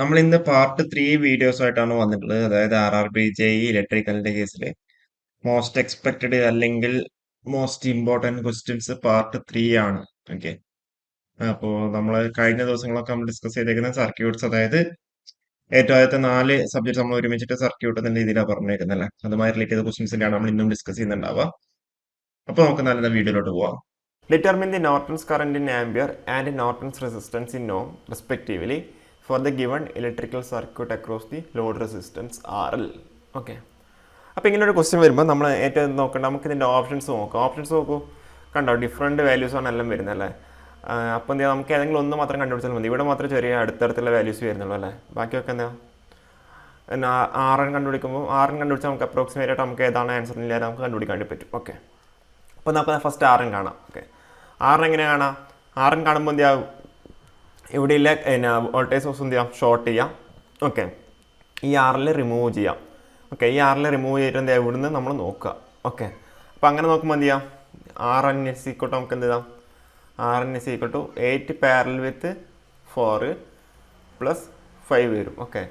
നമ്മൾ ഇന്ന് part 3 videos ആയിട്ടാണ് വന്നിട്ടുള്ളത്. അതായത് RRB JEE ഇലക്ട്രിക്കലിന്റെ കേസിൽ മോസ്റ്റ് എക്സ്പെക്ടഡ് അല്ലെങ്കിൽ മോസ്റ്റ് ഇമ്പോർട്ടന്റ് ക്വസ്റ്റ്യൻസ് പാർട്ട് 3 ആണ്. ഓക്കെ. അപ്പോ നമ്മൾ കഴിഞ്ഞ ദിവസങ്ങളൊക്കെ നമ്മൾ ഡിസ്കസ് ചെയ്തേക്കുന്ന സർക്യൂട്ട്സ്, അതായത് ഏറ്റവും ആദ്യത്തെ 4 സബ്ജക്ട് നമ്മൾ ഒരുമിച്ചിട്ട് സർക്യൂട്ട് എന്ന രീതിയിലാണ് പറഞ്ഞേക്കുന്നല്ലേ. അതുമായി റിലേറ്റ് ചെയ്ത ക്വസ്റ്റ്യൻസിന്റെയാണ് നമ്മൾ ഇന്നും ഡിസ്കസ് ചെയ്യുന്നുണ്ടാവുക. അപ്പൊ നമുക്ക് നല്ല വീഡിയോയിലോട്ട് പോവാം. Determine the Norton's current in ampere and Norton's resistance in ohm respectively for the given electrical circuit across the load resistance RL. Okay, അപ്പോൾ ഇങ്ങനെ ഒരു ക്വസ്റ്റ്യൻ വരുമ്പോൾ നമ്മൾ ഏറ്റവും നോക്കേണ്ട, നമുക്ക് ഇതിൻ്റെ ഓപ്ഷൻസ് നോക്കാം. ഓപ്ഷൻസ് നോക്കൂ, കണ്ടോ ഡിഫറെൻറ്റ് വാല്യൂസാണ് എല്ലാം വരുന്നത് അല്ലേ. അപ്പോൾ എന്താ, നമുക്ക് ഏതെങ്കിലും ഒന്ന് മാത്രം കണ്ടുപിടിച്ചാൽ മതി. ഇവിടെ മാത്രം ചെറിയ അടുത്തടുത്തുള്ള വാല്യൂസ് വരുന്നുള്ളൂ അല്ലേ. ബാക്കിയൊക്കെ എന്താ, ആർ എൻ കണ്ടുപിടിക്കുമ്പോൾ കണ്ടുപിടിച്ചാൽ നമുക്ക് അപ്രോക്സിമേറ്റ് ആയിട്ട് നമുക്ക് ഏതാണ് ആൻസർ ഇല്ലാതെ നമുക്ക് കണ്ടുപിടിക്കാൻ വേണ്ടി പറ്റും. ഓക്കെ, അപ്പോൾ നമുക്ക് ഫസ്റ്റ് ആർ എൻ കാണാം. ഓക്കെ, ആർ എൻ എങ്ങനെ കാണാം? ആർ എൻ കാണുമ്പോൾ എന്ത് ചെയ്യാം, ഇവിടെയില്ല വോൾട്ടേജ് സോഴ്സ് എന്ത് ചെയ്യാം, ഷോർട്ട് ചെയ്യാം. ഓക്കെ, ഈ ആറിൽ റിമൂവ് ചെയ്യാം. ഓക്കെ, ഈ ആറിൽ റിമൂവ് ചെയ്തിട്ട് എന്താ ഇവിടുന്ന് നമ്മൾ നോക്കുക. ഓക്കെ, അപ്പോൾ അങ്ങനെ നോക്കുമ്പോൾ എന്ത് ചെയ്യാം, R N S equal to നമുക്ക് എന്ത് ചെയ്യാം, R N S equal to 8 parallel with 4 plus 5 വരും. ഓക്കെ,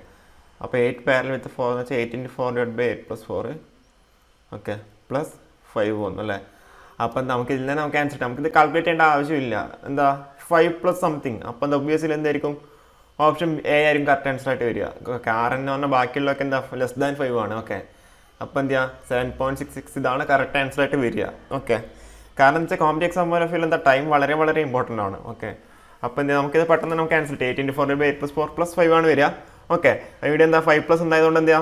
അപ്പോൾ 8 പാരലൽ വിത്ത് 4 എന്ന് വെച്ചാൽ 8 × 4 / 8 + 4. ഓക്കെ, പ്ലസ് 5 വന്നു അല്ലേ. അപ്പം നമുക്ക് ഇതിൽ നിന്ന് നമുക്ക് ആൻസർ കിട്ടാം. നമുക്കിത് കാൽക്കുലേറ്റ് ചെയ്യേണ്ട ആവശ്യമില്ല. എന്താ 5 + സംതിങ്. അപ്പം എന്താ ഒബ്വിയസ്ലി എന്തായിരിക്കും, ഓപ്ഷൻ എ ആയിരിക്കും കറക്റ്റ് ആൻസർ ആയിട്ട് വരിക. ആർ എന്ന് പറഞ്ഞാൽ ബാക്കിയുള്ളതൊക്കെ എന്താ <5 ആണ്. ഓക്കെ, അപ്പം എന്ത് ചെയ്യുക, 7.66 ഇതാണ് കറക്റ്റ് ആൻസർ ആയിട്ട് വരിക. ഓക്കെ, കാരണം എന്ന് വെച്ചാൽ കോമ്പറ്റീവ് എക്സാം പോലെ ഫീൽ എന്താ ടൈം വളരെ വളരെ ഇമ്പോർട്ടൻ്റ് ആണ്. ഓക്കെ, അപ്പോൾ എന്ത് നമുക്കിത് പെട്ടെന്ന് നമുക്ക് ആൻസർ കിട്ടും. 8 × 4 / 8 + 4 + 5 ആണ് വരിക. ഓക്കെ, ഇവിടെ എന്താ 5+ ഉണ്ടായതുകൊണ്ട് എന്താ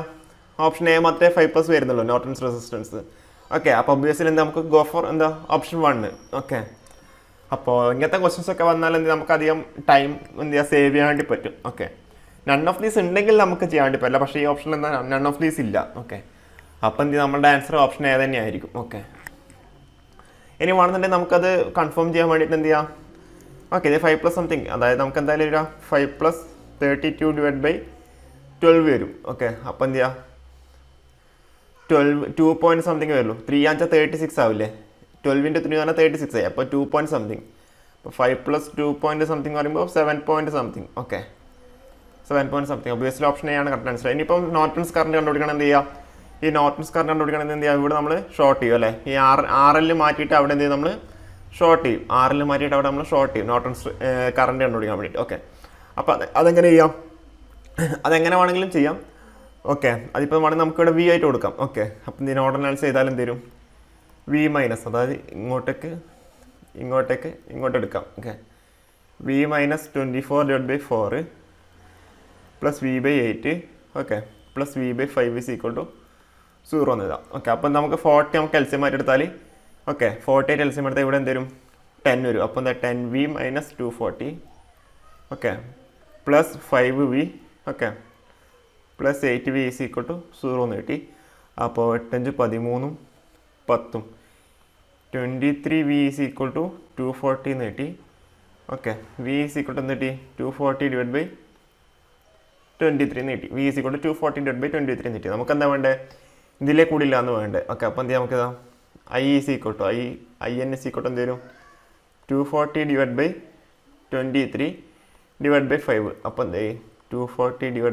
ഓപ്ഷൻ എ മാത്രമേ 5+ വരുന്നുള്ളൂ, നോർട്ടൺസ് റെസിസ്റ്റൻസ്. ഓക്കെ, അപ്പോൾ ഒബ്വിയസ്ലി എന്താ നമുക്ക് ഗോ ഫോർ എന്താ ഓപ്ഷൻ 1. ഓക്കെ, അപ്പോൾ ഇങ്ങനത്തെ ക്വസ്റ്റ്യൻസ് ഒക്കെ വന്നാൽ എന്ത് നമുക്ക് അധികം ടൈം എന്ത് ചെയ്യുക, സേവ് ചെയ്യാൻ വേണ്ടി പറ്റും. ഓക്കെ, നൺ ഓഫ് ദീസ് ഉണ്ടെങ്കിൽ നമുക്ക് ചെയ്യാൻ വേണ്ടി പറ്റില്ല, പക്ഷേ ഈ ഓപ്ഷനിൽ എന്താ നൺ ഓഫ് ദീസ് ഇല്ല. ഓക്കെ, അപ്പോൾ എന്ത് നമ്മുടെ ആൻസർ ഓപ്ഷൻ എ തന്നെ ആയിരിക്കും. ഓക്കെ, ഇനി വേണമെന്നുണ്ടെങ്കിൽ നമുക്കത് കൺഫേം ചെയ്യാൻ വേണ്ടിയിട്ട് എന്ത് ചെയ്യാം, ഓക്കെ ഇത് 5+ സംതിങ്, അതായത് നമുക്ക് എന്തായാലും ഒരു 5 + 32 / 12 വരും. ഓക്കെ, അപ്പോൾ എന്ത് ചെയ്യുക, 2 പോയിന്റ് സംതിങ് വരുള്ളൂ. 3 ആണെന്ന് വെച്ചാൽ 36 ആവില്ലേ, 12 × 3 പറഞ്ഞാൽ 36 ആയി. അപ്പോൾ 2 പോയിന്റ് സംതിങ്. അപ്പോൾ 5 + 2 പോയിന്റ് സംതിങ് പറയുമ്പോൾ 7 point something. Okay, 7 point something. Obviously option A ആണ് കറക്റ്റ് ആൻസർ. ഇനിയിപ്പം നോർട്ടൺസ് കറണ്ട് കണ്ടുപിടിക്കണം എന്ത് ചെയ്യുക, ഈ നോർട്ടൺസ് കറണ്ട് കണ്ടുപിടിക്കണം എന്ത് ചെയ്യുക, ഇവിടെ നമ്മൾ ഷോർട്ട് ചെയ്യും അല്ലേ. ഈ ആറിൽ മാറ്റിയിട്ട് അവിടെ എന്ത് ചെയ്യും, നമ്മൾ ഷോർട്ട് ചെയ്യും. ആറിൽ മാറ്റിയിട്ട് അവിടെ നമ്മൾ ഷോർട്ട് ചെയ്യും നോർട്ടൺസ് കറണ്ട് കണ്ടുപിടിക്കാൻ വേണ്ടിയിട്ട്. ഓക്കെ, അപ്പോൾ അതെങ്ങനെ ചെയ്യാം, അതെങ്ങനെ വേണമെങ്കിലും ചെയ്യാം. ഓക്കെ, അതിപ്പോൾ വേണമെങ്കിൽ നമുക്കിവിടെ വി ആയിട്ട് കൊടുക്കാം. ഓക്കെ, അപ്പം ഇതിന് ഓർഡർ അനാലിസിസ് ചെയ്താലും തരും വി മൈനസ്, അതായത് ഇങ്ങോട്ട് എടുക്കാം. Okay, V minus 24 / 4 plus v/8. Okay, plus v/5 = 0 എന്ന് എഴുതാം. ഓക്കെ, അപ്പം നമുക്ക് 40 നമുക്ക് എൽസിയം ആയിട്ട് എടുത്താൽ, ഓക്കെ 48 എൽസിയം എടുത്താൽ ഇവിടെ എന്ത് വരും, 10 വരും. അപ്പോൾ എന്താ 10v - 240. Okay, plus 5v. Okay, plus 8v = 0 എന്ന് കിട്ടി. അപ്പോൾ 8 × 13 10 23v = 240 എന്ന് കിട്ടി. ഓക്കെ, v = എന്ന് കിട്ടി 240 / 23 എന്ന് കിട്ടി. v = 240 / 23 എന്ന് കിട്ടി. നമുക്ക് എന്താ വേണ്ടത്, ഇതിലേ കൂടില്ല എന്ന് വേണ്ടത്. ഓക്കെ, അപ്പോൾ എന്ത് ചെയ്യാം, നമുക്ക് i n എന്ത് വരും, 240 / 23 / 5. അപ്പോൾ എന്ത് 240 /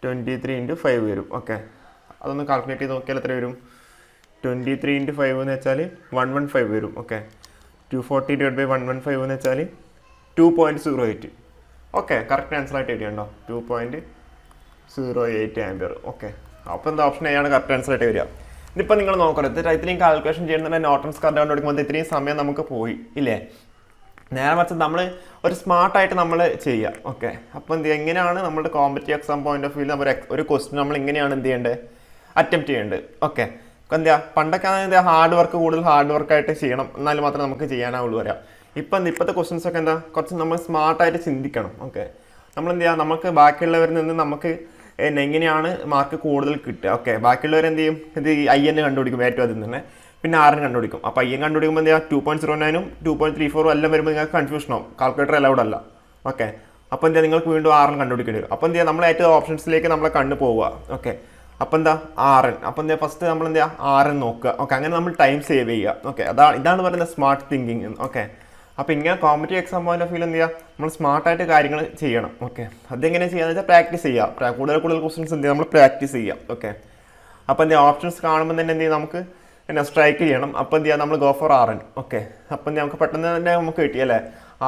23 × 5 വരും. ഓക്കെ, അതൊന്ന് കാൽക്കുലേറ്റ് ചെയ്ത് നോക്കിയാൽ എത്ര വരും, 23 × 5 എന്ന് വെച്ചാൽ 115 വരും. ഓക്കെ, 240 / 115 എന്ന് വെച്ചാൽ 2.08. ഓക്കെ, കറക്റ്റ് ആൻസർ ആയിട്ട് വരികയുണ്ടോ, 2.08 ആംപിയർ. ഓക്കെ, അപ്പോൾ എന്താ ഓപ്ഷൻ എ ആണ് കറക്റ്റ് ആൻസർ ആയിട്ട് വരിക. ഇതിപ്പോൾ നിങ്ങൾ നോക്കരുത്, ഇത്രയും കാൽക്കുലേഷൻ ചെയ്യുന്നുണ്ടെങ്കിൽ നോർട്ടൺസ് കറണ്ട് കണ്ടുപിടിക്കുമ്പോൾ ഇത്രയും സമയം നമുക്ക് പോയി ഇല്ലേ. നേരെ മറിച്ച് നമ്മൾ ഒരു സ്മാർട്ടായിട്ട് നമ്മൾ ചെയ്യുക. ഓക്കെ, അപ്പോൾ എന്ത് ചെയ്യുക, എങ്ങനെയാണ് നമ്മുടെ competitive exam point of view ഒരു ക്വസ്റ്റ്യൻ നമ്മൾ ഇങ്ങനെയാണ് എന്ത് ചെയ്യേണ്ടത്, അറ്റംപ്റ്റ് ചെയ്യേണ്ടത്. ഓക്കെ, എന്താ പണ്ടൊക്കെ എന്താ കൂടുതൽ ഹാർഡ് വർക്കായിട്ട് ചെയ്യണം, എന്നാലും മാത്രമേ നമുക്ക് ചെയ്യാനാവുള്ളൂ വരാം. ഇപ്പോഴത്തെ ക്വസ്റ്റ്യൻസ് ഒക്കെ എന്താ കുറച്ച് നമ്മൾ സ്മാർട്ടായിട്ട് ചിന്തിക്കണം. ഓക്കെ, നമ്മൾ എന്ത് ചെയ്യുക, നമുക്ക് ബാക്കിയുള്ളവരിൽ നിന്ന് നമുക്ക് എങ്ങനെയാണ് മാർക്ക് കൂടുതൽ കിട്ടുക. ഓക്കെ, ബാക്കിയുള്ളവർ എന്ത് ചെയ്യും, ഇത് ഐ എൻ കണ്ടുപിടിക്കും ഏറ്റവും അതിൽ തന്നെ, പിന്നെ ആറിന് കണ്ടുപിടിക്കും. അപ്പോൾ ഐ എൻ കണ്ടുപിടിക്കുമ്പോൾ എന്ത് ചെയ്യുക, 2.09 2.34 എല്ലാം വരുമ്പോൾ നിങ്ങൾക്ക് കൺഫ്യൂഷൻ ആവും, കാൽക്കുലേറ്റർ അലൗഡ് അല്ല. ഓക്കെ, അപ്പോൾ എന്താ നിങ്ങൾക്ക് വീണ്ടും ആറിന് കണ്ടുപിടിക്കേണ്ടി വരും. അപ്പോൾ എന്ത് ചെയ്യുക, നമ്മൾ ഏറ്റവും ഓപ്ഷൻസിലേക്ക് നമ്മളെ കണ്ടു പോവുക. ഓക്കെ, അപ്പോൾ എന്താ ആർ എൻ, അപ്പോൾ എന്താ ഫസ്റ്റ് നമ്മൾ എന്താ ആർ എൻ നോക്കുക. ഓക്കെ, അങ്ങനെ നമ്മൾ ടൈം സേവ് ചെയ്യുക. ഓക്കെ, ഇതാണ് പറയുന്നത് സ്മാർട്ട് തിങ്കിങ്. ഓക്കെ, അപ്പോൾ ഇങ്ങനെ competitive exam point of view എന്ത് ചെയ്യുക, നമ്മൾ സ്മാർട്ടായിട്ട് കാര്യങ്ങൾ ചെയ്യണം. ഓക്കെ, അതെങ്ങനെ ചെയ്യാന്ന് വെച്ചാൽ പ്രാക്ടീസ് ചെയ്യുക. കൂടുതൽ ക്വസ്റ്റ്യൻസ് എന്ത് ചെയ്യുക, നമ്മൾ പ്രാക്ടീസ് ചെയ്യുക. ഓക്കെ, അപ്പോൾ എന്ത് ചെയ്യുക, ഓപ്ഷൻസ് കാണുമ്പോൾ തന്നെ എന്ത് ചെയ്യുക, നമുക്ക് പിന്നെ സ്ട്രൈക്ക് ചെയ്യണം. അപ്പോൾ എന്ത് ചെയ്യുക, നമ്മൾ ഗോ ഫോർ RN. ഓക്കെ, അപ്പോൾ എന്ത് നമുക്ക് പെട്ടെന്ന് തന്നെ നമുക്ക് കിട്ടി അല്ലേ,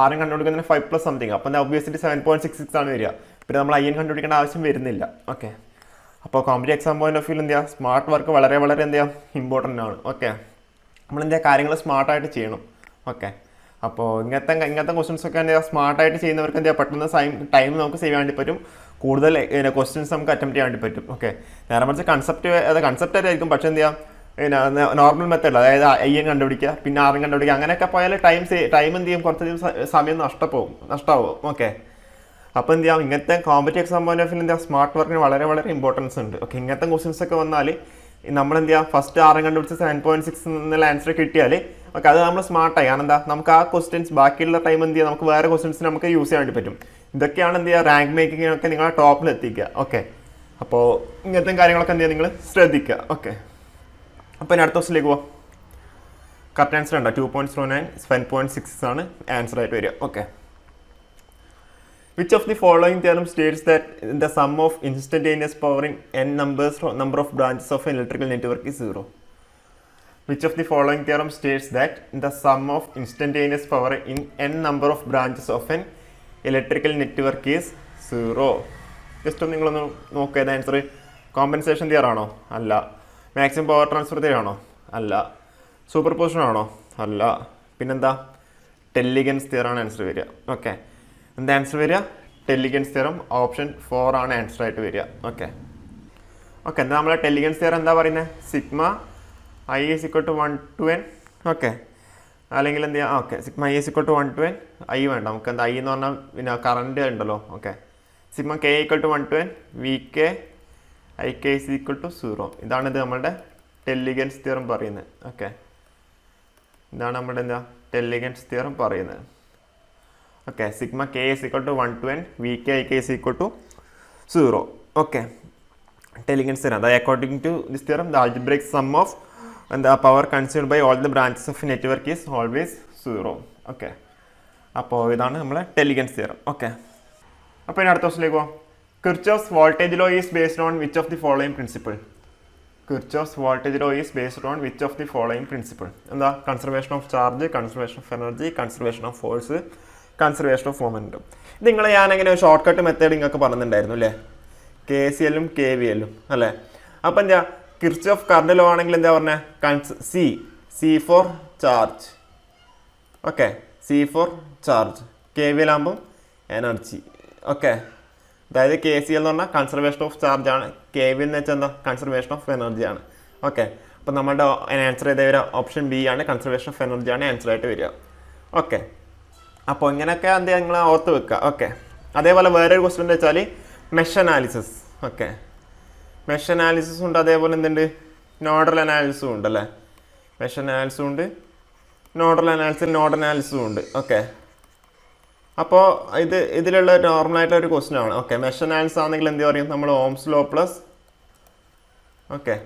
RN കണ്ടുപിടിക്കുന്നതിന് 5+ സംതിങ്. അപ്പോൾ എന്താ ഒബ്വിയസ്ലി 7.66 ആണ് വരിക. പിന്നെ നമ്മൾ IN കണ്ടുപിടിക്കേണ്ട ആവശ്യം വരുന്നില്ല. ഓക്കെ, അപ്പോൾ competitive exam point of view എന്ത് ചെയ്യുക, സ്മാർട്ട് വർക്ക് വളരെ എന്ത് ചെയ്യുക, ഇമ്പോർട്ടൻ്റ് ആണ്. ഓക്കെ, നമ്മൾ എന്ത് ചെയ്യുക, കാര്യങ്ങൾ സ്മാർട്ടായിട്ട് ചെയ്യണം. ഓക്കെ, അപ്പോൾ ഇങ്ങനത്തെ ക്വസ്റ്റ്യൻസ് ഒക്കെ എന്താ സ്മാർട്ടായിട്ട് ചെയ്യുന്നവർക്ക് എന്താ പെട്ടെന്ന് ടൈം നമുക്ക് സേവ് ചെയ്യാൻ വേണ്ടി പറ്റും. കൂടുതൽ ക്വസ്റ്റ്യൻസ് നമുക്ക് അറ്റംപ്റ്റ് ചെയ്യാൻ വേണ്ടി പറ്റും. ഓക്കെ, നേരെ മറിച്ച് കൺസെപ്റ്റ് ആയിരിക്കും, പക്ഷേ എന്ത് ചെയ്യുക, പിന്നെ നോർമൽ മെത്തേഡ്, അതായത് IN കണ്ടുപിടിക്കുക, പിന്നെ RN കണ്ടുപിടിക്കുക, അങ്ങനെയൊക്കെ പോയാൽ ടൈം എന്ത് ചെയ്യും, കുറച്ചധികം സമയം നഷ്ടമാവും. ഓക്കെ, അപ്പോൾ എന്ത് ചെയ്യാം, ഇങ്ങനത്തെ competitive exam point of view എന്താ സ്മാർട്ട് വർക്കിന് വളരെ ഇമ്പോർട്ടൻസ് ഉണ്ട്. ഓക്കെ, ഇങ്ങനത്തെ ക്വസ്റ്റ്യൻസ് ഒക്കെ വന്നാൽ നമ്മളെന്ത് ചെയ്യുക, ഫസ്റ്റ് RN കണ്ടുപിടിച്ച് 7.6 എന്നുള്ള ആൻസർ കിട്ടിയാൽ ഓക്കെ, അത് നമ്മൾ സ്മാർട്ടായി. കാരണം എന്താ, നമുക്ക് ആ ക്വസ്റ്റ്യൻസ് ബാക്കിയുള്ള ടൈം എന്ത് ചെയ്യുക, നമുക്ക് വേറെ ക്വസ്റ്റ്യൻസ് നമുക്ക് യൂസ് ചെയ്യാൻ വേണ്ടി പറ്റും. ഇതൊക്കെയാണ് എന്ത് ചെയ്യുക, റാങ്ക് മേക്കിങ്ങിനൊക്കെ നിങ്ങളെ ടോപ്പിൽ എത്തിക്കുക. ഓക്കെ, അപ്പോൾ ഇങ്ങനത്തെ കാര്യങ്ങളൊക്കെ എന്ത് ചെയ്യുക, നിങ്ങൾ ശ്രദ്ധിക്കുക. ഓക്കെ, അപ്പോൾ ഇനി അടുത്ത ക്വസ്റ്റിലേക്ക് പോവാം. കറക്റ്റ് ആൻസർ ഉണ്ടോ, 2.09 7.6 ആണ് ആൻസർ ആയിട്ട് വരിക. Okay, which of the following theorem states that the sum of instantaneous power in n number of branches of an electrical network is 0? Which of the following theorem states that the sum of instantaneous power in n number of branches of an electrical network is 0? Just ഒന്ന് നിങ്ങളൊന്ന് നോക്കുക. Answer compensation theorem ആണോ? അല്ല. Maximum power transfer theorem ആണോ? അല്ല. Super position ആണോ? അല്ല. പിന്നെന്താ, ടെല്ലിഗൻസ് തിയറാണ് ആൻസർ വരിക. ഓക്കെ, എന്താ ആൻസർ വരിക, ടെല്ലിഗൻസ് തിയറം. ഓപ്ഷൻ 4 ആണ് ആൻസർ ആയിട്ട് വരിക. ഓക്കെ, എന്താ നമ്മളെ ടെല്ലിഗൻസ് തിയറം എന്താ പറയുന്നത്, sigma I is equal to 1 to n. Okay, അല്ലെങ്കിൽ എന്ത് ചെയ്യാം, okay, sigma I is equal to 1 to n. I വേണ്ട, നമുക്ക് എന്താ I എന്ന് പറഞ്ഞാൽ പിന്നെ കറണ്ട് ഉണ്ടല്ലോ. Okay, sigma K equal to 1 to n, VK IK is equal to 0. ഇതാണിത് നമ്മളുടെ ടെല്ലിഗൻസ് തിയറം പറയുന്നത്. ഓക്കെ, ഇതാണ് നമ്മുടെ എന്താ ടെല്ലിഗൻസ് തിയറം പറയുന്നത്. Okay, sigma K is equal to 1 to n, VK IK is equal to 0. Okay, Tellegen's theorem, അതായത് according to this theorem the algebraic sum of the power consumed by all the branches of a network is always 0. Okay, അപ്പോൾ ഇതാണ് നമ്മളെ ടെല്ലിഗൻസ് theorem. Okay, അപ്പോൾ ഇനി അടുത്ത ക്വസ്റ്റിലേക്ക് പോകാം. Kirchhoff's voltage law is based on which of the following principle? Kirchhoff's voltage law is based on which of the following principle? എന്താ, conservation of charge, conservation of energy, conservation of force, conservation of momentum. ഇത് നിങ്ങൾ ഞാനങ്ങനെ ഒരു short cut method നിങ്ങൾക്ക് പറഞ്ഞിട്ടുണ്ടായിരുന്നു അല്ലേ, KCL KVL അല്ലേ. അപ്പോൾ എന്താ, കിർച്ചോഫ് കറണ്ട് ലോ ആണെങ്കിൽ എന്താ പറഞ്ഞത്, C for charge. Okay, C for charge. KVL ആകുമ്പോൾ എനർജി. ഓക്കെ, അതായത് KCL എന്ന് പറഞ്ഞാൽ കൺസർവേഷൻ ഓഫ് ചാർജ് ആണ്, KVL എന്ന് വെച്ചാൽ എന്താ, കൺസർവേഷൻ ഓഫ് എനർജി ആണ്. ഓക്കെ, അപ്പോൾ നമ്മുടെ ആൻസർ ചെയ്ത വരിക ഓപ്ഷൻ B ആണ്, കൺസർവേഷൻ ഓഫ് എനർജി ആണ് ആൻസർ ആയിട്ട് വരിക. ഓക്കെ, അപ്പോൾ ഇങ്ങനെയൊക്കെ എന്ത് നിങ്ങൾ ഓർത്ത് വെക്കുക. ഓക്കെ, അതേപോലെ വേറൊരു ക്വസ്റ്റ്യൻ എന്താ വെച്ചാൽ mesh analysis. Okay, mesh analysis ഉണ്ട്, അതേപോലെ എന്തുണ്ട്, നോഡൽ അനാലിസിസും ഉണ്ട് അല്ലേ. മെഷ് അനാലിസിസും ഉണ്ട്, നോഡൽ അനാലിസിസും ഉണ്ട്. ഓക്കെ, അപ്പോൾ ഇതിലുള്ള നോർമലായിട്ടുള്ള ഒരു ക്വസ്റ്റ്യൻ ആണ്. ഓക്കെ, മെഷ് അനാലിസിസ് ആണെങ്കിൽ എന്ത് പറയും, നമ്മൾ Ohm's law plus, okay,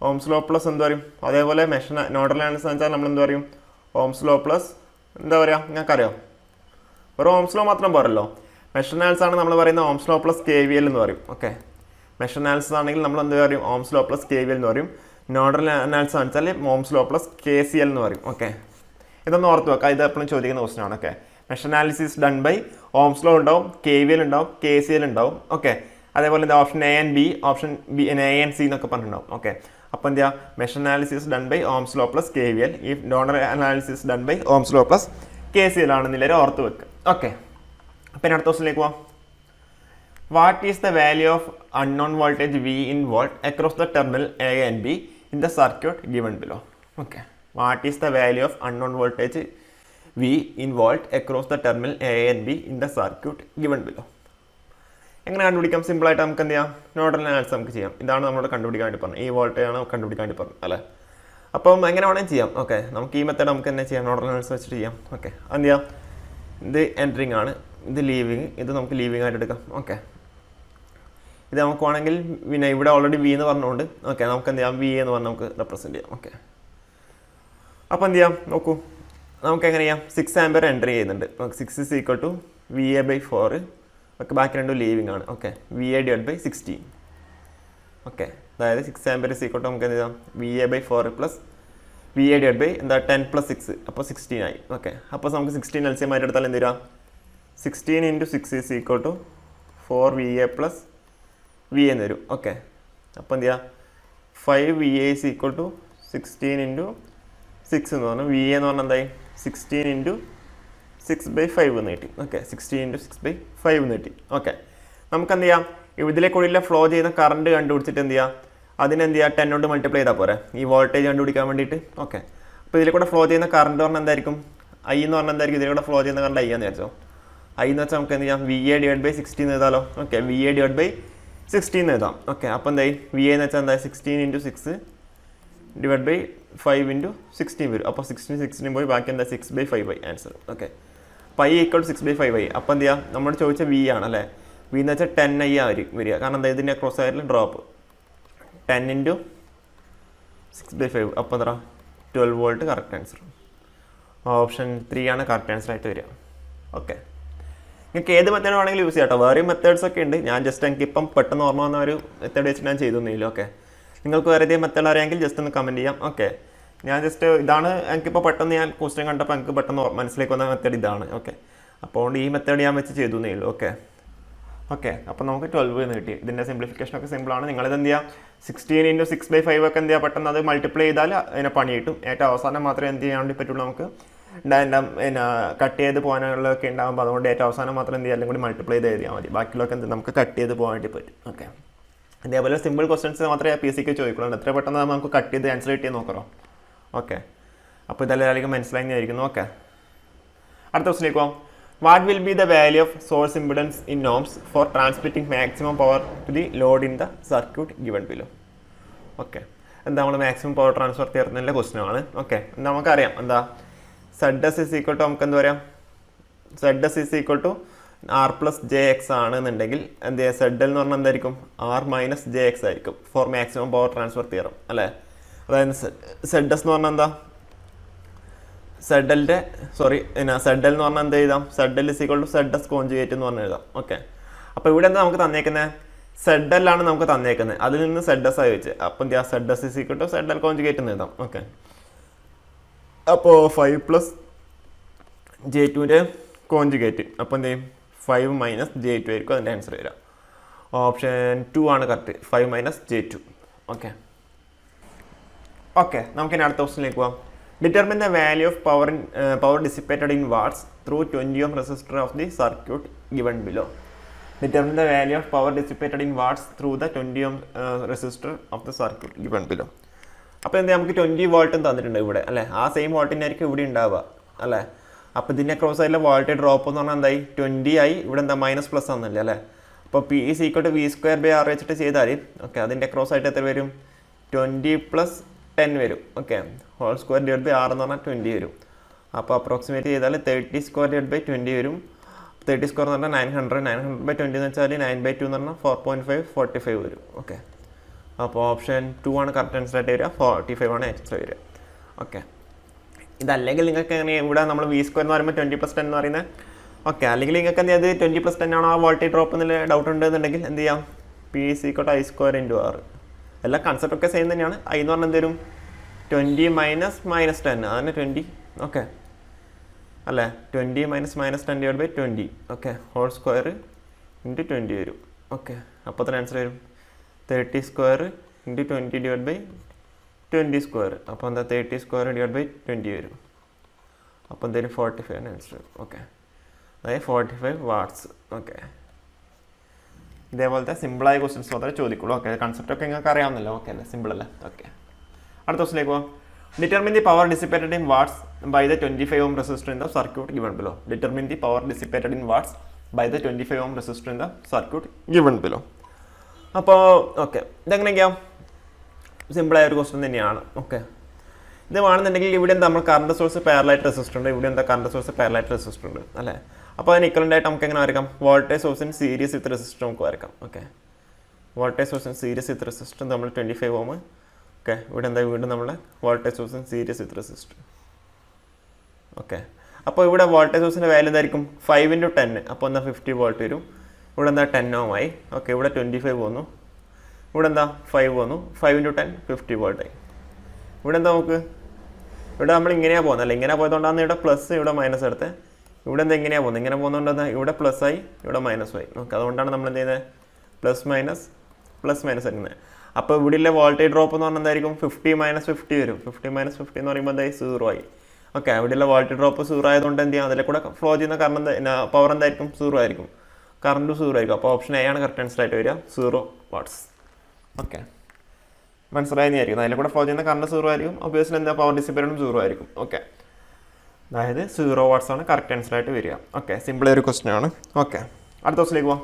Ohm's law plus എന്ത് പറയും. അതേപോലെ നോഡൽ അനാലിസിസ് എന്ന് വെച്ചാൽ നമ്മൾ എന്ത് പറയും, ഓംസ് ലോ പ്ലസ് എന്താ പറയുക, നിങ്ങൾക്കറിയോ, ഒരു ഓംസ് ലോ മാത്രം പോരല്ലോ. മെഷ് അനാലിസിസ് ആണ് നമ്മൾ പറയുന്ന ഓംസ് ലോ പ്ലസ് KVL എന്ന് പറയും. ഓക്കെ, മെഷ് അനാലിസിസ് ആണെങ്കിൽ നമ്മൾ എന്ത് പറയും, ഓംസ് ലോ പ്ലസ് KVL എന്ന് പറയും. നോഡൽ അനാലിസിസ് എന്ന് വെച്ചാൽ ഓംസ് ലോ പ്ലസ് KCL എന്ന് പറയും. ഓക്കെ, ഇതൊന്ന് ഓർത്ത് വെക്കുക, ഇത് എപ്പോഴും ചോദിക്കുന്ന ക്വസ്റ്റൻ ആണ്. Okay, mesh analysis done by Ohm's law ഉണ്ടാവും, KVL ഉണ്ടാവും, KCL ഉണ്ടാവും. ഓക്കെ, അതേപോലെ എന്താ option A and B, option B A and C എന്നൊക്കെ പറഞ്ഞിട്ടുണ്ടാവും. ഓക്കെ, അപ്പോൾ എന്താ, mesh analysis done by Ohm's law plus KVL, ഈ nodal analysis done by Ohm's law plus KCL ആണെന്നില്ല ഓർത്ത് വെക്കുക. ഓക്കെ, അപ്പം അടുത്ത ക്വസ്റ്റിലേക്ക് പോവാം. What is the value of unknown voltage V in volt across the terminal A and B in the circuit given below? Okay, what is the value of unknown voltage V in volt across the terminal A and B in the circuit given below? എങ്ങനെ കണ്ടുപിടിക്കാം, സിമ്പിളായിട്ട് നമുക്ക് എന്ത് ചെയ്യാം, nodal analysis നമുക്ക് ചെയ്യാം. ഇതാണ് നമ്മൾ കണ്ടുപിടിക്കാൻ വേണ്ടി പറഞ്ഞത്, ഈ വോൾട്ടേജ് ആണ് കണ്ടുപിടിക്കാൻ വേണ്ടി പറഞ്ഞത് അല്ലേ. അപ്പം എങ്ങനെ വേണമെങ്കിൽ ചെയ്യാം. ഓക്കെ, നമുക്ക് ഈ മെത്തേഡ് നമുക്ക് തന്നെ ചെയ്യാം, നോഡൽ അനാലിസിസ് വെച്ചിട്ട് ചെയ്യാം. ഓക്കെ, എന്ത് ചെയ്യാം, ഇത് എൻട്രിങ് ആണ്, ഇത് ലീവിങ്, ഇത് നമുക്ക് ലീവിങ് ആയിട്ട് എടുക്കാം. ഓക്കെ, ഇത് നമുക്ക് വേണമെങ്കിൽ പിന്നെ ഇവിടെ ഓൾറെഡി V എന്ന് പറഞ്ഞുകൊണ്ട് ഓക്കെ നമുക്ക് എന്ത് ചെയ്യാം, V എന്ന് പറഞ്ഞാൽ നമുക്ക് റെപ്രസെൻറ്റ് ചെയ്യാം. ഓക്കെ, അപ്പോൾ എന്ത് ചെയ്യാം നോക്കൂ, നമുക്ക് എങ്ങനെ ചെയ്യാം? 6 ആംബിയർ എൻ്റർ ചെയ്യുന്നുണ്ട്. 6 is equal to VA/4. Okay, ബാക്കി രണ്ടും ലീവിങ് ആണ്. Okay, VA/16. ഓക്കെ, അതായത് 6 ആംബിയർ is equal to നമുക്ക് എന്ത് ചെയ്യാം? VA/4 പ്ലസ് VA/ എന്താ 10 + 6, അപ്പോൾ 16 ആയി. ഓക്കെ, അപ്പോൾ നമുക്ക് 16 LCM ആയിട്ട് എടുത്താൽ എന്ത് വരാം? 16 × 6 is equal to 4VA + VA എന്ന് വരും. ഓക്കെ, അപ്പോൾ എന്ത് ചെയ്യുക? 5VA is equal to 16 × 6 എന്ന് പറഞ്ഞാൽ VA എന്ന് പറഞ്ഞാൽ എന്തായി? 16 × 6/5 എന്ന് കിട്ടി. ഓക്കെ, 16 × 6/5 എന്ന് കിട്ടി. ഓക്കെ, നമുക്ക് എന്ത് ചെയ്യാം? ഇതിലേക്കൂടിയുള്ള ഫ്ലോ ചെയ്യുന്ന കറണ്ട് കണ്ടുപിടിച്ചിട്ട് എന്ത് ചെയ്യുക? അതിനെന്ത് ചെയ്യുക? 10 കൊണ്ട് മൾട്ടിപ്ലൈ ചെയ്താൽ പോരെ ഈ വോൾട്ടേജ് കണ്ടുപിടിക്കാൻ വേണ്ടിയിട്ട്. ഓക്കെ, അപ്പോൾ ഇതിലേക്കൂടെ ഫ്ലോ ചെയ്യുന്ന കറണ്ട് പറഞ്ഞാൽ എന്തായിരിക്കും? I എന്ന് പറഞ്ഞാൽ എന്തായിരിക്കും? ഇതിലേക്കൂടെ ഫ്ലോ ചെയ്യുന്ന കറണ്ട് I എന്ന് വിചാരിച്ചോ. I എന്ന് വെച്ചാൽ നമുക്ക് എന്ത് ചെയ്യാം? VA/16 എഴുതാലോ. ഓക്കെ, VA/16 എഴുതാം. ഓക്കെ, അപ്പോൾ എന്തായി? VA എന്ന് വെച്ചാൽ എന്താ? 16 × 6 / 5 × 16 വരും. അപ്പോൾ 16 പോയി ബാക്കി എന്താ? 6/5 ആൻസർ. ഓക്കെ, പൈ = 6/5 ആയി. അപ്പോൾ എന്ത് ചെയ്യുക? നമ്മൾ ചോദിച്ച V ആണ് അല്ലേ? V എന്ന് വെച്ചാൽ 10I വരിക. കാരണം എന്താ? ഇതിൻ്റെ ക്രോസ് ആയിട്ടുള്ള ഡ്രോപ്പ് 10 × 6/5. അപ്പോൾ എന്താ? 12 വോൾട്ട് കറക്റ്റ് ആൻസർ. ഓപ്ഷൻ 3 ആണ് കറക്റ്റ് ആൻസർ ആയിട്ട് വരിക. ഓക്കെ, നിങ്ങൾക്ക് ഏത് മെത്തേഡ് വേണമെങ്കിലും യൂസ് ചെയ്യാം കേട്ടോ. വേറെയും മെത്തേഡ്സ് ഒക്കെ ഉണ്ട്. ഞാൻ ജസ്റ്റ് എനിക്കിപ്പം പെട്ടെന്ന് ഓർമ്മ വന്ന ഒരു മെത്തേഡ് വെച്ചിട്ട് ഞാൻ ചെയ്തൊന്നുമില്ല. ഓക്കെ, നിങ്ങൾക്ക് വേറെ ഏതെങ്കിലും മെത്തേഡ് അറിയാമെങ്കിൽ ജസ്റ്റ് ഒന്ന് കമൻറ്റ് ചെയ്യാം. ഓക്കെ, ഞാൻ ജസ്റ്റ് ഇതാണ് എനിക്കിപ്പോൾ പെട്ടെന്ന് ഞാൻ ക്വസ്റ്റ്യൻ കണ്ടപ്പോൾ എനിക്ക് പെട്ടെന്ന് മനസ്സിലേക്ക് വന്ന മെത്തേഡ് ഇതാണ്. ഓക്കെ, അപ്പോൾ ഈ മെത്തേഡ് ഞാൻ വെച്ച് ചെയ്തു എന്നേ ഉള്ളൂ. ഓക്കെ, ഓക്കെ, അപ്പോൾ നമുക്ക് 12 എന്ന് കിട്ടി. ഇതിൻ്റെ സിംപ്ലിഫിക്കേഷൻ ഒക്കെ സിമ്പിളാണ്. നിങ്ങളിത് എന്ത് ചെയ്യുക? 16 × 6/5 ഒക്കെ എന്ത് ചെയ്യുക? പെട്ടെന്ന് അത് മൾട്ടിപ്ലൈ ചെയ്താൽ അതിനെ പണി കിട്ടും. ഏറ്റവും അവസാനം മാത്രമേ എന്ത് ചെയ്യാൻ വേണ്ടി പറ്റുള്ളൂ നമുക്ക്? കട്ട് ചെയ്ത് പോകാനുള്ളതൊക്കെ ഉണ്ടാകുമ്പോൾ അതുകൊണ്ട് ഏറ്റവും അവസാനം മാത്രം എന്ത് ചെയ്യുക? അല്ലെങ്കിൽ കൂടി മൾട്ടിപ്ലൈ ചെയ്ത് എഴുതിയാൽ മതി. ബാക്കിയുള്ളതൊക്കെ എന്ത് നമുക്ക് കട്ട് ചെയ്ത് പോകാൻ വേണ്ടി പറ്റും. ഓക്കെ, അതേപോലെ സിമ്പിൾ ക്വസ്റ്റൻസ് മാത്രമേ PSC ചോദിക്കുള്ളൂ. എത്ര പെട്ടെന്ന് നമുക്ക് കട്ട് ചെയ്ത് ആൻസർ കിട്ടിയെന്ന് നോക്കറോ. ഓക്കെ, അപ്പോൾ ഇതെല്ലാവർക്കും മനസ്സിലായിരിക്കുന്നു. ഓക്കെ, അടുത്ത ക്വസ്റ്റിലേക്ക് പോകാം. What will be the value of source impedance in ohms for transmitting maximum power to the load in the circuit given below? Okay, എന്താ നമ്മൾ മാക്സിമം പവർ ട്രാൻസ്ഫർ തീർന്നതിൻ്റെ ക്വസ്റ്റ്യൻ ആണ്. ഓക്കെ, നമുക്കറിയാം എന്താ? ZS is equal to നമുക്ക് എന്താ പറയാം? ZS is equal to R + jx ആണെന്നുണ്ടെങ്കിൽ എന്ത് ചെയ്യുക? ZL എന്ന് പറഞ്ഞാൽ എന്തായിരിക്കും? R - jx ആയിരിക്കും for maximum power transfer theorem അല്ലേ? അതായത് ZS എന്ന് പറഞ്ഞാൽ എന്താ? ZL എന്ന് പറഞ്ഞാൽ എന്ത് എഴുതാം? ZL is equal to ZS conjugate എന്ന് പറഞ്ഞ് എഴുതാം. ഓക്കെ, അപ്പോൾ ഇവിടെ എന്താ നമുക്ക് തന്നേക്കുന്നത്? ZL ആണ് നമുക്ക് തന്നേക്കുന്നത്. അതിൽ നിന്ന് ZS ആയി വെച്ച് അപ്പോൾ എന്ത് ചെയ്യുക? ZS is equal to ZL conjugate എന്ന് എഴുതാം. ഓക്കെ, അപ്പോൾ 5 + J2ൻ്റെ കോൺജുഗേറ്റ്. അപ്പോൾ എന്ത് ചെയ്യും? 5 - J2 ആയിരിക്കും അതിൻ്റെ ആൻസർ വരിക. ഓപ്ഷൻ 2 ആണ് കറക്റ്റ്. 5 - J2. ഓക്കെ, ഓക്കെ, നമുക്കിനി അടുത്ത ക്വസ്റ്റിനിലേക്ക് പോകാം. Determine the value of power dissipated in watts through 20 ohm resistor of the circuit given below. Determine the value of power dissipated in watts through the 20 ohm resistor of the circuit given below. അപ്പോൾ എന്താ? നമുക്ക് 20 വോൾട്ടും തന്നിട്ടുണ്ട് ഇവിടെ അല്ലേ? ആ same വോൾട്ടിൻ്റെ ആയിരിക്കും ഇവിടെ ഉണ്ടാവുക അല്ലേ? അപ്പോൾ ഇതിൻ്റെ ക്രോസ് ആയിട്ടുള്ള വോൾട്ടേജ് ഡ്രോപ്പ് എന്ന് പറഞ്ഞാൽ എന്തായി? 20 ആയി. ഇവിടെ എന്താ? -+ ആണെന്നില്ല അല്ലേ? അപ്പോൾ P is equal to V²/R വെച്ചിട്ട് ചെയ്താൽ ഓക്കെ അതിൻ്റെ ക്രോസ് ആയിട്ട് എത്ര വരും? 20 + 10 വരും. ഓക്കെ, (² R) എന്ന് പറഞ്ഞാൽ 20 വരും. അപ്പോൾ അപ്രോക്സിമേറ്റ് ചെയ്താൽ 30² 20 വരും. 30² എന്ന് പറഞ്ഞാൽ 900. 900/20 എന്ന് വെച്ചാൽ 9/2 എന്ന് പറഞ്ഞാൽ 4.5 45 വരും. ഓക്കെ, അപ്പോൾ ഓപ്ഷൻ 2 ആണ് കറക്റ്റ് ആൻസർ ആയിട്ട് വരിക. 45 ആണ് ആൻസർ വരിക. ഓക്കെ, ഇതല്ലെങ്കിൽ നിങ്ങൾക്ക് എങ്ങനെ ഇവിടെ നമ്മൾ V² എന്ന് പറയുമ്പോൾ 20 + 10 എന്ന് പറയുന്നത്. ഓക്കെ, അല്ലെങ്കിൽ നിങ്ങൾക്ക് എന്ത് ചെയ്ത് 20 + 10 ആണോ ആ വോൾട്ടേജ് ഡ്രോപ്പ് എന്നുള്ള ഡൗട്ട് ഉണ്ടെന്നുണ്ടെങ്കിൽ എന്ത് ചെയ്യാം? P is equal to I² × R. എല്ലാ കൺസെപ്റ്റ് ഒക്കെ സെയിം തന്നെയാണ്. I എന്ന് പറഞ്ഞാൽ എന്ത് വരും? 20 - -10 അതാണ് 20. ഓക്കെ അല്ലേ? 20 - -10/20. ഓക്കെ, (² × 20 വരും. ഓക്കെ, അപ്പോൾ എത്ര ആൻസർ വരും? 30² × 20/20². അപ്പോൾ എന്താ? 30² / 20 വരും. അപ്പോൾ എന്തായാലും 45 ആണ് ആൻസർ. ഓക്കെ, അതായത് 45 വാട്ട്സ്. ഓക്കെ, ഇതേപോലത്തെ സിമ്പിളായ ക്വസ്റ്റ്യൻസ് മാത്രമേ ചോദിക്കുള്ളൂ. ഓക്കെ, കൺസെപ്റ്റ് ഒക്കെ നിങ്ങൾക്ക് അറിയാവുന്നല്ലോ. ഓക്കെ അല്ലേ? സിമ്പിൾ അല്ലേ? ഓക്കെ, അടുത്ത ക്വസ്റ്റിലേക്ക് പോകാം. Determine the power dissipated in watts by the 25 ohm resistor in the circuit given below. Determine the power dissipated in watts by the 25 ohm resistor in the circuit given below. അപ്പോൾ okay, ഇതെങ്ങനെയൊക്കെയാ? സിമ്പിളായ ഒരു question തന്നെയാണ്. Okay, ഇത് വേണമെന്നുണ്ടെങ്കിൽ ഇവിടെ എന്താ? നമ്മൾ കറണ്ട് സോഴ്സ് പാരലൈറ്റ് റെസിസ്റ്റർ ഉണ്ട്. ഇവിടെ എന്താ? കറണ്ട് സോഴ്സ് പാരലൈറ്റ് റെസിസ്റ്റർ ഉണ്ട് അല്ലേ? അപ്പോൾ അതിന് ഇക്വലൻ്റ് ആയിട്ട് നമുക്ക് എങ്ങനെ വരയ്ക്കാം? Voltage source in series with resistor നമുക്ക് വരയ്ക്കാം. Okay, voltage source in series with resistor നമ്മൾ 25 ohm. ഓക്കെ, ഇവിടെ എന്താ? വീണ്ടും നമ്മുടെ voltage source in series with resistor. Okay. അപ്പോൾ ഇവിടെ വോൾട്ടേജ് സോഴ്സിൻ്റെ വാല്യൂ എന്തായിരിക്കും 5 × 10. അപ്പോൾ എന്താ 50 വോൾട്ട് വരും. ഇവിടെ എന്താ 10 Ω ആയി. ഓക്കെ, ഇവിടെ 25 വന്നു. ഇവിടെ എന്താ 5 വന്നു. 5 × 10 50 വോൾട്ടായി. ഇവിടെ എന്താ നമുക്ക് ഇവിടെ നമ്മൾ ഇങ്ങനെയാണ് പോകുന്നത്, അല്ല ഇങ്ങനെ പോയതുകൊണ്ടാണ് ഇവിടെ പ്ലസ് ഇവിടെ മൈനസ് എടുത്തത്. ഇവിടെ എന്താ ഇങ്ങനെയാണ് പോകുന്നത്, ഇങ്ങനെ പോകുന്നതുകൊണ്ട് ഇവിടെ പ്ലസ് ആയി ഇവിടെ മൈനസ് ആയി. ഓക്കെ, അതുകൊണ്ടാണ് നമ്മൾ എന്ത് ചെയ്യുന്നത് പ്ലസ് മൈനസ് എടുക്കുന്നത്. അപ്പോൾ ഇവിടെയുള്ള വോൾട്ടേജ് ഡ്രോപ്പ് എന്ന് പറഞ്ഞാൽ എന്തായിരിക്കും 50 - 50 വരും. 50 - 50 എന്ന് പറയുമ്പോൾ എന്തായി 0 ആയി. ഓക്കെ, ഇവിടെയുള്ള വോൾട്ടേജ് ഡ്രോപ്പ് 0 ആയതുകൊണ്ട് എന്ത് ചെയ്യാം, അതിലെ കൂടെ ഫ്ലോ ചെയ്യുന്ന കറണ്ട് പവർ എന്തായിരിക്കും 0 ആയിരിക്കും. കറണ്ട് 0 ആയിരിക്കും. അപ്പോൾ ഓപ്ഷൻ എ ആണ് കറക്റ്റ് ആൻസർ ആയിട്ട് വരിക, 0 വാട്ട്സ്. ഓക്കെ, മനസ്സിലായെന്ന് വിചാരിക്കും. അതിലെ കൂടെ ഫ്ലോ ചെയ്യുന്ന കറണ്ട് 0 ആയിരിക്കും. ഒബ്വിയസ്ലി എന്താ പവർ ഡിസിപ്പേറ്റും 0 ആയിരിക്കും. ഓക്കെ, അതായത് 0 വാട്ട്സ് ആണ് കറക്റ്റ് ആൻസർ ആയിട്ട് വരിക. ഓക്കെ, സിമ്പിൾ ഒരു ക്വസ്റ്റ്യൻ ആണ്. ഓക്കെ, അടുത്ത ക്വസ്റ്റിലേക്ക് പോവാം.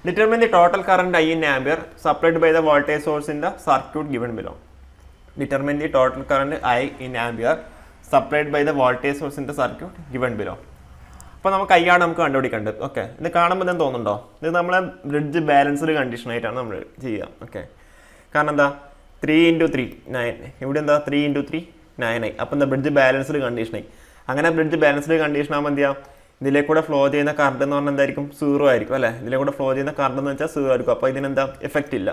Determine the total current I in ampere supplied by the voltage source in the circuit given below. Determine the total current I in ampere supplied by the voltage source in the circuit given below. അപ്പോൾ നമുക്ക് I ആണ് നമുക്ക് കണ്ടുപിടിക്കേണ്ടത്. Okay, ഇത് കാണുമ്പോൾ എന്താ തോന്നുന്നുണ്ടോ, ഇത് നമ്മളെ ബ്രിഡ്ജ് ബാലൻസ്ഡ് കണ്ടീഷനായിട്ടാണ് നമ്മൾ ചെയ്യുക. ഓക്കെ, കാരണം എന്താ 3 × 3 9, ഇവിടെ എന്താ 3 × 3 9 ആയി. അപ്പോൾ എന്താ ബ്രിഡ്ജ് ബാലൻസ്ഡ് കണ്ടീഷനായി. അങ്ങനെ ബ്രിഡ്ജ് ബാലൻസ്ഡ് കണ്ടീഷൻ ആകുമ്പോൾ എന്ത് ചെയ്യാം, ഇതിലെ കൂടെ ഫ്ലോ ചെയ്യുന്ന കറണ്ട് എന്ന് പറഞ്ഞാൽ എന്തായിരിക്കും 0 ആയിരിക്കും അല്ലേ. ഇതിലെ കൂടെ ഫ്ലോ ചെയ്യുന്ന കറണ്ട് എന്ന് വെച്ചാൽ 0 ആയിരിക്കും. അപ്പോൾ ഇതിനെന്താ എഫക്റ്റ് ഇല്ല.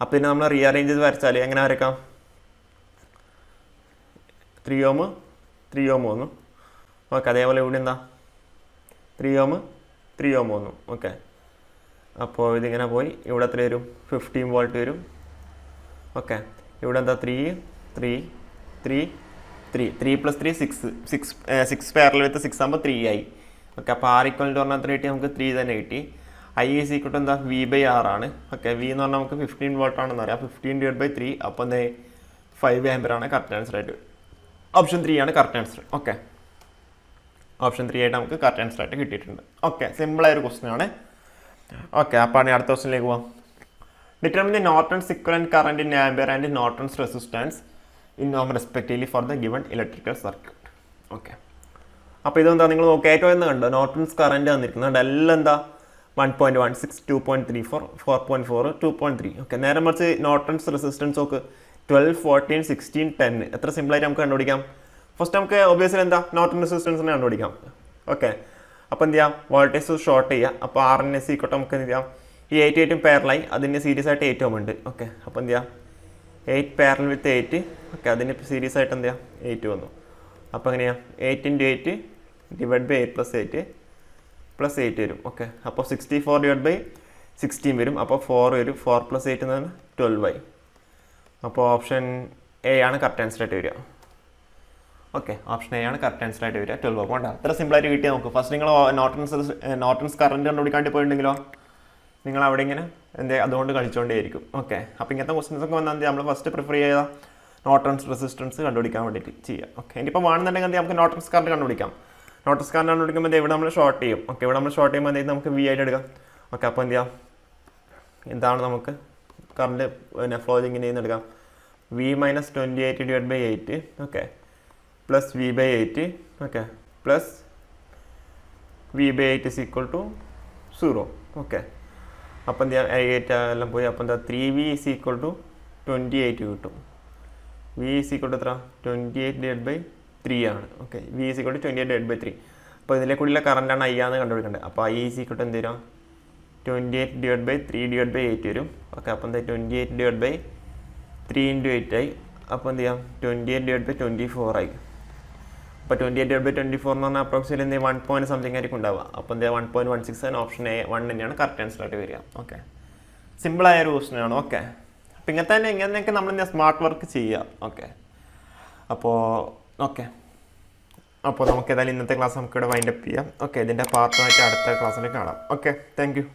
അപ്പോൾ ഇതിനെ നമ്മൾ റീഅറേഞ്ച് ചെയ്ത് വരച്ചാൽ എങ്ങനെ വരയ്ക്കാം, 3 Ω 3 Ω വന്നു. ഓക്കെ, അതേപോലെ ഇവിടെ എന്താ 3 Ω 3 Ω വന്നു. ഓക്കെ, അപ്പോൾ ഇതിങ്ങനെ പോയി ഇവിടെ എത്ര വരും 15 വോൾട്ട് വരും. ഓക്കെ, ഇവിടെ എന്താ 3 3 3 3 3 + 3 6 പാരലൽ വിത്ത് 6 ആകുമ്പോൾ 3 ആയി. ഓക്കെ, അപ്പോൾ R = പറഞ്ഞാൽ 3 കിട്ടി, നമുക്ക് 3 തന്നെ കിട്ടി. I = എന്താ V/R ആണ്. ഓക്കെ, V എന്ന് പറഞ്ഞാൽ നമുക്ക് 15 വോൾട്ട് ആണെന്ന് അറിയാം. 15/3 അപ്പോൾ എന്താ 5 ആംപിയർ ആണ് കറക്റ്റ് ആൻസർ ആയിട്ട്. ഓപ്ഷൻ 3 ആണ് കറക്റ്റ് ആൻസർ. ഓക്കെ, ഓപ്ഷൻ 3 ആയിട്ട് നമുക്ക് കറക്റ്റ് ആൻസർ ആയിട്ട് കിട്ടിയിട്ടുണ്ട്. ഓക്കെ, സിമ്പിളായൊരു ക്വസ്റ്റ്യൻ ആണ്. ഓക്കെ, അപ്പോൾ അടുത്ത ക്വസ്റ്റ്യനിലേക്ക് പോവാം. Determine the Norton's equivalent current in ampere and Norton's resistance in ohm respectively for the given electrical circuit. Okay, അപ്പോൾ ഇതെന്താ നിങ്ങൾ നോക്കുക, ഏറ്റവും എന്ന് കണ്ടോ നോർട്ടൺസ് കറന്റ് തന്നിരിക്കുന്നുണ്ട്. എല്ലാം എന്താ 1.16 2.34 4.4 2.3. ഓക്കെ, നേരെ മറിച്ച് നോർട്ടൺസ് റെസിസ്റ്റൻസ് ഒക്കെ 12 14 16 10. എത്ര സിമ്പിളായിട്ട് നമുക്ക് കണ്ടുപിടിക്കാം. ഫസ്റ്റ് നമുക്ക് ഒബ്വിയസ്ലി എന്താ നോർട്ടൺ റെസിസ്റ്റൻസിനെ കണ്ടുപിടിക്കാം. ഓക്കെ, അപ്പോൾ എന്ത് ചെയ്യാം, വോൾട്ടേജ് ഷോർട്ട് ചെയ്യുക. അപ്പോൾ RNS = നമുക്ക് എന്ത് ചെയ്യാം, ഈ 8 8 പാരലായി അതിന് സീരീസ് ആയിട്ട് 8 Ω ഉണ്ട്. ഓക്കെ, അപ്പോൾ എന്ത് ചെയ്യാം 8 പാരലൽ വിത്ത് 8. ഓക്കെ, അതിന് സീരീസ് ആയിട്ട് എന്ത് ചെയ്യാം 8 വന്നു. അപ്പോൾ എങ്ങനെയാണ് 8 × 8 / 8 + 8 വരും. ഓക്കെ, അപ്പോൾ 64/16 വരും. അപ്പോൾ 4 വരും. 4 + 8 എന്ന് പറഞ്ഞാൽ 12 ആയി. അപ്പോൾ ഓപ്ഷൻ എ ആണ് കറക്റ്റ് ആൻസർ ആയിട്ട് വരിക. ഓക്കെ, ഓപ്ഷൻ എ ആണ് കറക്റ്റ് ആൻസർ ആയിട്ട് വരിക. 12 Ω കൊണ്ടാണ് അത്ര സിമ്പിളായിട്ട് കിട്ടിയാൽ നോക്കും. ഫസ്റ്റ് നിങ്ങൾ നോർട്ടൺസ് കറണ്ട് കണ്ടുപിടിക്കാണ്ട് പോയിട്ടുണ്ടെങ്കിലോ നിങ്ങൾ അവിടെ ഇങ്ങനെ അതുകൊണ്ട് കളിച്ചുകൊണ്ടേയിരിക്കും. ഓക്കെ, അപ്പോൾ ഇങ്ങനത്തെ ക്വസ്റ്റൻസ് ഒക്കെ വന്നാൽ നമ്മൾ ഫസ്റ്റ് പ്രിഫർ ചെയ്ത നോർട്ടൺസ് റെസിസ്റ്റൻസ് കണ്ടുപിടിക്കാൻ വേണ്ടിയിട്ട് ചെയ്യാം. ഓക്കെ, ഇനിയിപ്പോൾ വേണമെന്നുണ്ടെങ്കിൽ നമുക്ക് നോർട്ടൺസ് കറണ്ട് കണ്ടുപിടിക്കാം. നോർട്ടൺസ് കറണ്ട് കണ്ടുപിടിക്കുമ്പോൾ ഇവിടെ നമ്മൾ ഷോർട്ട് ചെയ്യും. ഓക്കെ, ഇവിടെ നമ്മൾ ഷോർട്ട് ചെയ്യുമ്പോൾ എന്തെങ്കിലും നമുക്ക് V ആയിട്ട് എടുക്കാം. ഓക്കെ, അപ്പോൾ എന്ത് ചെയ്യാം, എന്താണ് നമുക്ക് കറണ്ട് പിന്നെ ഫ്ലോ ഇങ്ങനെ എടുക്കാം, V - 28/8. Okay, plus V/8. Okay, plus V/8 = 0. Okay, അപ്പം എന്ത് ചെയ്യാം 8 എല്ലാം പോയി. അപ്പോൾ എന്താ 3V = 28 കിട്ടും. V = എത്ര 28/3 ആണ്. Okay, V = 28/3. അപ്പോൾ ഇതിലെ കൂടിയുള്ള കറണ്ടാണ് I ആണെന്ന് കണ്ടുപിടിക്കേണ്ടത്. അപ്പോൾ I = എന്ത് വരും 28/3/8 വരും. ഓക്കെ, അപ്പോൾ എന്താ 28/3 × 8 ആയി. അപ്പോൾ എന്ത് ചെയ്യാം 28/24 ആയി. അപ്പോൾ 28/24 എന്ന് പറഞ്ഞാൽ അപ്രോക്സിമേറ്റ്ലി എന്ത് 1 പോയിന്റ് സംതിങ് ആയിരിക്കും ഉണ്ടാവുക. അപ്പോൾ എന്താ 1.16 ഓപ്ഷൻ എ 1 തന്നെയാണ് കറക്റ്റ് ആൻസർ ആയിട്ട് വരിക. ഓക്കെ, സിമ്പിളായ ഒരു ക്വസ്റ്റൻ ആണ്. ഓക്കെ, അപ്പോൾ ഇങ്ങനെയൊക്കെ നമ്മൾ സ്മാർട്ട് വർക്ക് ചെയ്യുക. ഓക്കെ, അപ്പോൾ നമുക്ക് ഏതായാലും ഇന്നത്തെ ക്ലാസ് നമുക്കിവിടെ വൈൻഡപ്പ് ചെയ്യാം. ഓക്കെ, ഇതിൻ്റെ പാർട്ടുമായിട്ട് അടുത്ത ക്ലാസ്സിൽ കാണാം. Okay, thank you.